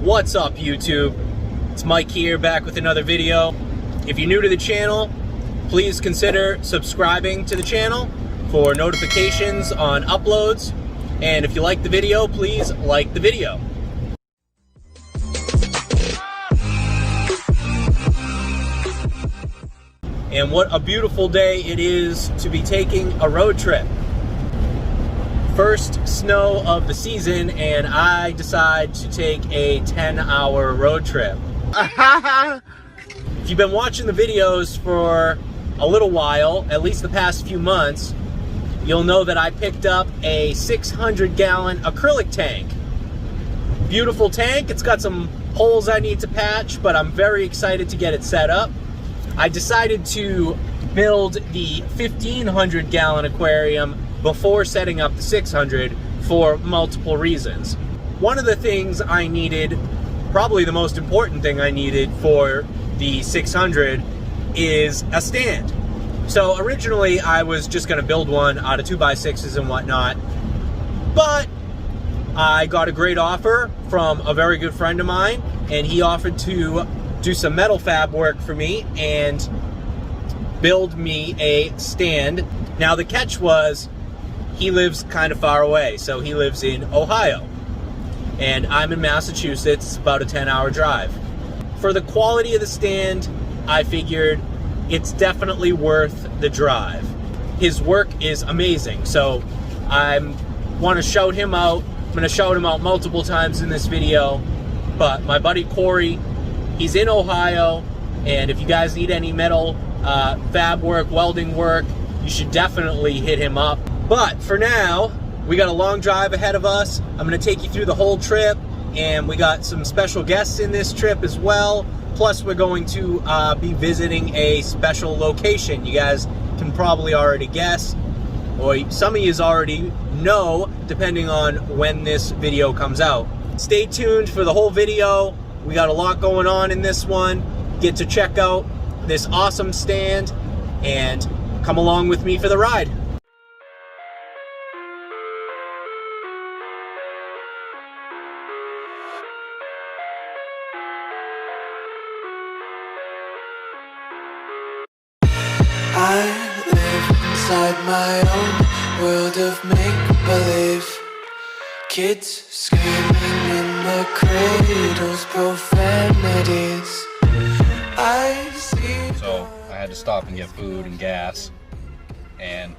What's up, YouTube? It's Mike here, back with another video. If you're new to the channel, please consider subscribing to the channel for notifications on uploads. And if you like the video, please like the video. And what a beautiful day it is to be taking a road trip. First snow of the season, and I decide to take a 10-hour road trip. If you've been watching the videos for a little while, at least the past few months, you'll know that I picked up a 600-gallon acrylic tank. Beautiful tank. It's got some holes I need to patch, but I'm very excited to get it set up. I decided to build the 1,500-gallon aquarium before setting up the 600 for multiple reasons. One of the things I needed, probably the most important thing I needed for the 600, is a stand. So originally I was just going to build one out of 2x6s and whatnot, but I got a great offer from a very good friend of mine, and he offered to do some metal fab work for me and build me a stand. Now the catch was, he lives kind of far away, so he lives in Ohio, and I'm in Massachusetts, about a 10-hour drive. For the quality of the stand, I figured it's definitely worth the drive. His work is amazing, so I want to shout him out. I'm going to shout him out multiple times in this video, but my buddy Corey, he's in Ohio, and if you guys need any metal fab work, welding work, you should definitely hit him up. But for now, we got a long drive ahead of us. I'm going to take you through the whole trip, and we got some special guests in this trip as well. Plus, we're going to be visiting a special location. You guys can probably already guess, or some of you already know, depending on when this video comes out. Stay tuned for the whole video. We got a lot going on in this one. Get to check out this awesome stand and come along with me for the ride. I live inside my own world of make-believe. Kids screaming in the cradles, profanities. I see. So I had to stop and get food and gas, and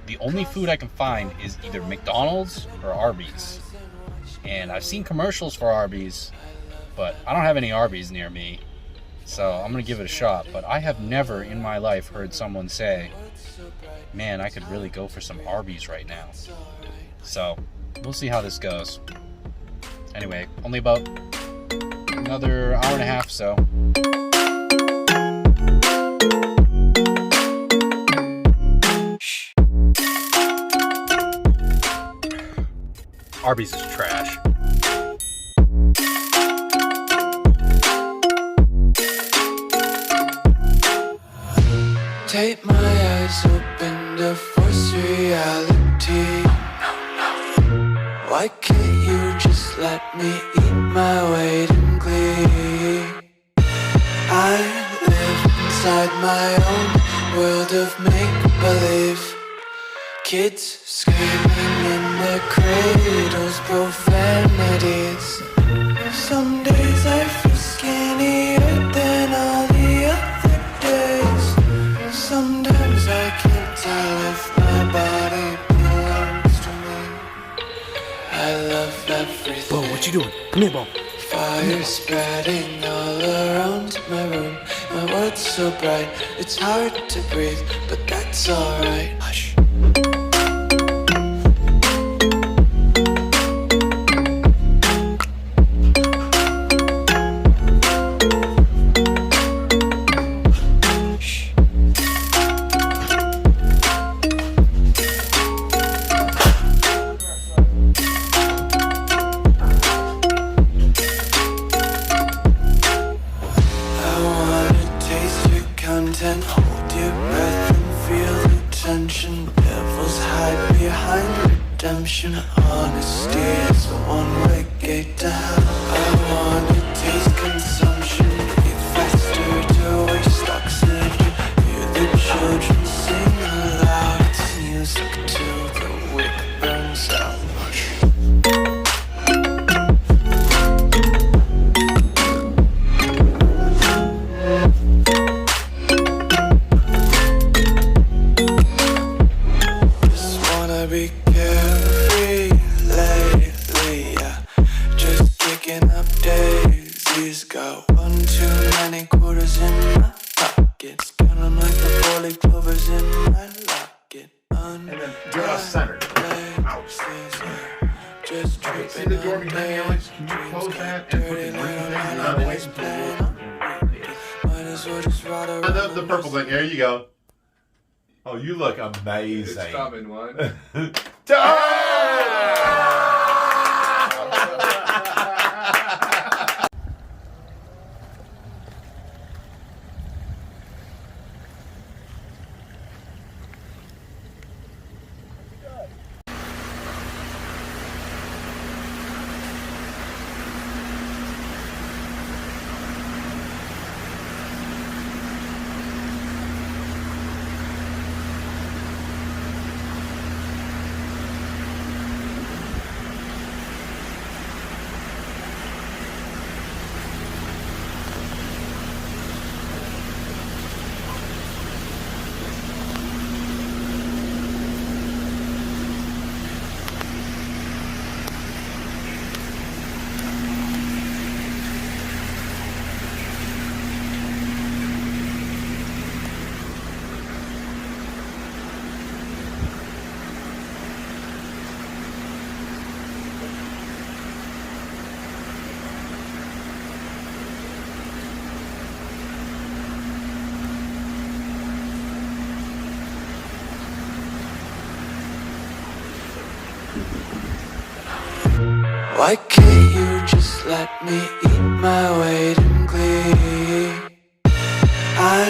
the only food I can find is either McDonald's or Arby's. And I've seen commercials for Arby's, but I don't have any Arby's near me. So I'm gonna give it a shot, but I have never in my life heard someone say, man, I could really go for some Arby's right now. So we'll see how this goes. Anyway, only about another hour and a half, so. Arby's is trash. Take my eyes open to force reality. Why can't you just let me eat my weight in glee? I live inside my own world of make-believe. Kids screaming in their cradles, profanities. Some days I feel skinnier than all the other days. Sometimes I can't tell if my body belongs to me. I love everything. Bo, what you doing? Come here, Bo. Fire spreading all around my room. My world's so bright, it's hard to breathe, but that's alright. Hush. Content, hold your breath and feel the tension. Devils hide behind redemption. Honesty is a one-way gate to hell. I wanna taste consumption, eat faster to waste oxygen. Hear the children sing aloud. It's music till the wick burns out. Just wanna be carefree lately, yeah. Just kicking up daisies. Got one too many quarters in my pockets. Counting like the 4-leaf clovers in my locket. And then you're not centered. Ouch. Just Okay, see the door behind me, Alex? Can you close that and put the green thing out of the way? The purple thing. There you go. Oh, you look amazing. It's coming, one. Why can't you just let me eat my weight in glee? I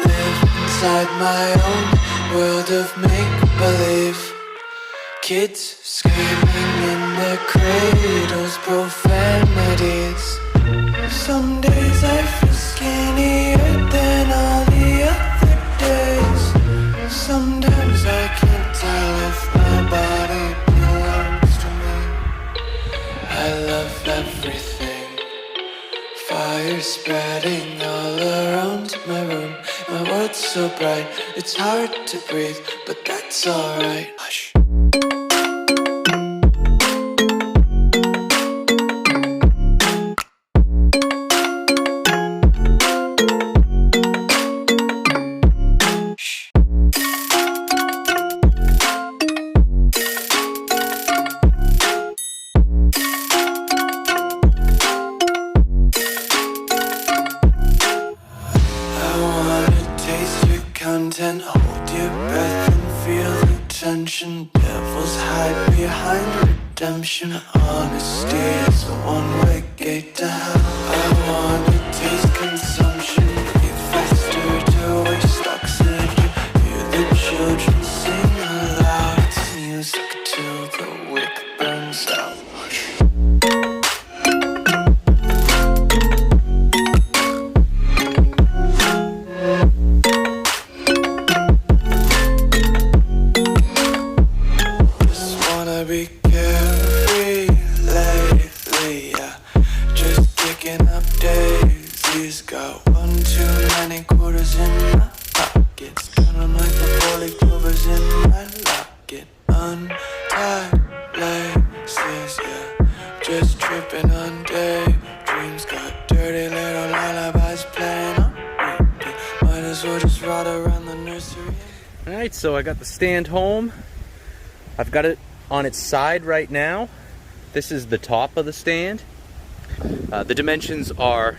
live inside my own world of make-believe. Kids screaming in their cradles, profanities. Some days I feel skinnier than all the other days. Sometimes I can't tell if my body belongs to me. I love everything. Fire spreading all around my room. My world's so bright, it's hard to breathe, but that's alright. Hush. Content, hold your breath and feel the tension. Devils hide behind redemption. Honesty is a one-way gate to hell. I wanna taste consumption, breathe faster to waste oxygen. Hear the children sing aloud. It's music till the wick burns out. Be carefree lately, yeah. Just kicking up daisies. Got one too many quarters in my pockets. Counting like the 4-leaf clovers in my locket. Untied laces, yeah. Just tripping on daydreams. Got dirty little lullabies playing on repeat. Might as well just ride around the nursery. Alright, so I got the stand home. I've got it on its side right now. This is the top of the stand. The dimensions are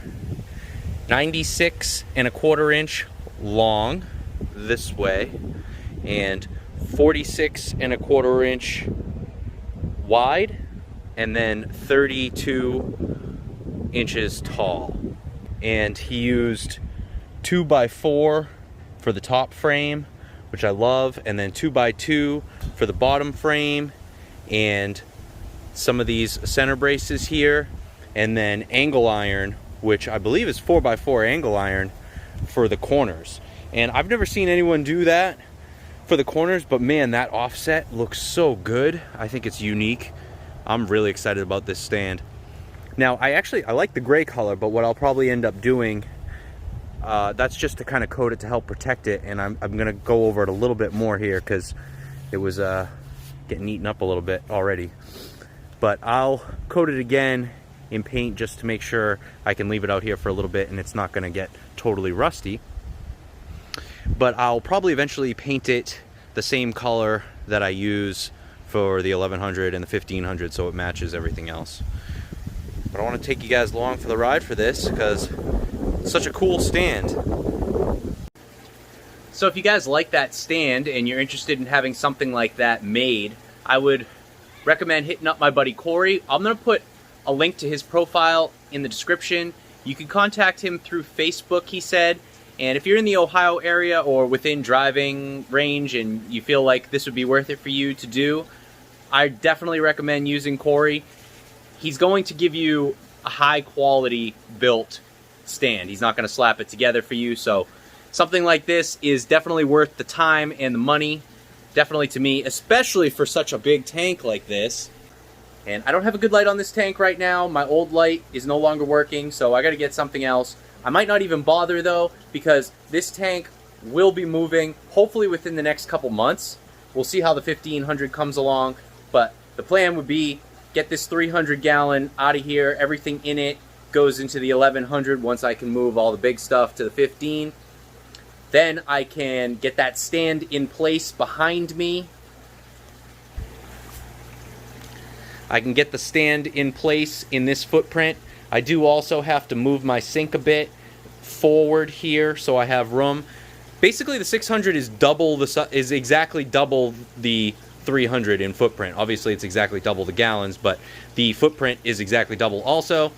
96¼ inch long this way and 46¼ inch wide, and then 32 inches tall. And he used 2x4 for the top frame, which I love, and then 2x2 for the bottom frame, and some of these center braces here. and then angle iron, which I believe is 4x4 angle iron for the corners. And I've never seen anyone do that for the corners, but man, that offset looks so good. I think it's unique. I'm really excited about this stand. Now, I like the gray color, but what I'll probably end up doing, that's just to kind of coat it to help protect it, and I'm gonna go over it a little bit more here because it was getting eaten up a little bit already. But I'll coat it again in paint just to make sure I can leave it out here for a little bit and it's not gonna get totally rusty. But I'll probably eventually paint it the same color that I use for the 1100 and the 1500 so it matches everything else. But I want to take you guys along for the ride for this because it's such a cool stand. So if you guys like that stand and you're interested in having something like that made, I would recommend hitting up my buddy Corey. I'm going to put a link to his profile in the description. You can contact him through Facebook, he said. And if you're in the Ohio area or within driving range and you feel like this would be worth it for you to do, I definitely recommend using Corey. He's going to give you a high quality built stand. He's not going to slap it together for you. So something like this is definitely worth the time and the money. Definitely to me, especially for such a big tank like this. And I don't have a good light on this tank right now. My old light is no longer working, so I got to get something else. I might not even bother though, because this tank will be moving hopefully within the next couple months. We'll see how the 1500 comes along, but the plan would be get this 300 gallon out of here. Everything in it goes into the 1100 once I can move all the big stuff to the 15. Then I can get that stand in place behind me. I can get the stand in place in this footprint. I do also have to move my sink a bit forward here so I have room. Basically the 600 is exactly double the 300 in footprint. Obviously it's exactly double the gallons, but the footprint is exactly double also.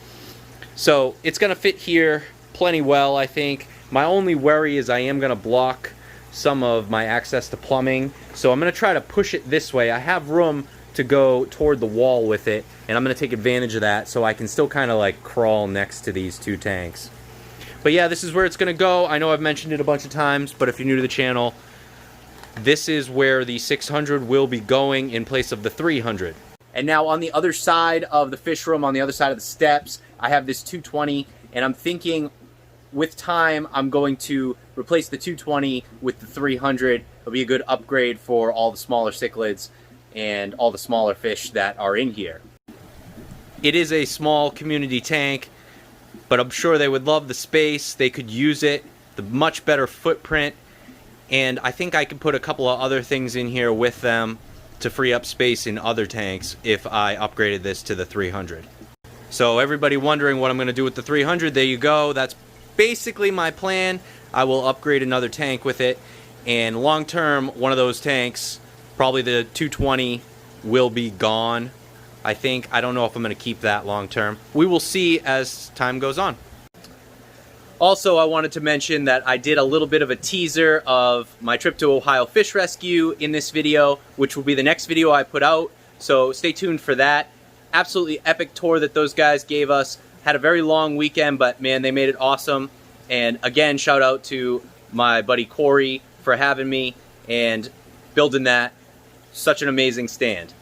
So it's gonna fit here plenty well, I think. My only worry is I am gonna block some of my access to plumbing. So I'm gonna try to push it this way. I have room to go toward the wall with it, and I'm gonna take advantage of that so I can still kind of like crawl next to these two tanks. But yeah, this is where it's gonna go. I know I've mentioned it a bunch of times, but if you're new to the channel, this is where the 600 will be going in place of the 300. And now on the other side of the fish room, on the other side of the steps, I have this 220, and I'm thinking with time I'm going to replace the 220 with the 300. It'll be a good upgrade for all the smaller cichlids and all the smaller fish that are in here. It is a small community tank, but I'm sure they would love the space. They could use it, the much better footprint, and I think I could put a couple of other things in here with them to free up space in other tanks if I upgraded this to the 300. So everybody wondering what I'm going to do with the 300, there you go. That's basically my plan. I will upgrade another tank with it, and long term, one of those tanks, probably the 220, will be gone. I think. I don't know if I'm going to keep that long term. We will see as time goes on. Also, I wanted to mention that I did a little bit of a teaser of my trip to Ohio Fish Rescue in this video, which will be the next video I put out. So stay tuned for that. Absolutely epic tour that those guys gave us. Had a very long weekend, but man, they made it awesome. And again, shout out to my buddy Corey for having me and building that. Such an amazing stand.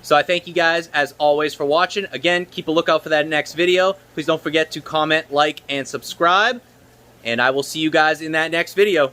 So I thank you guys, as always, for watching. Again, keep a lookout for that next video. Please don't forget to comment, like, and subscribe. And I will see you guys in that next video.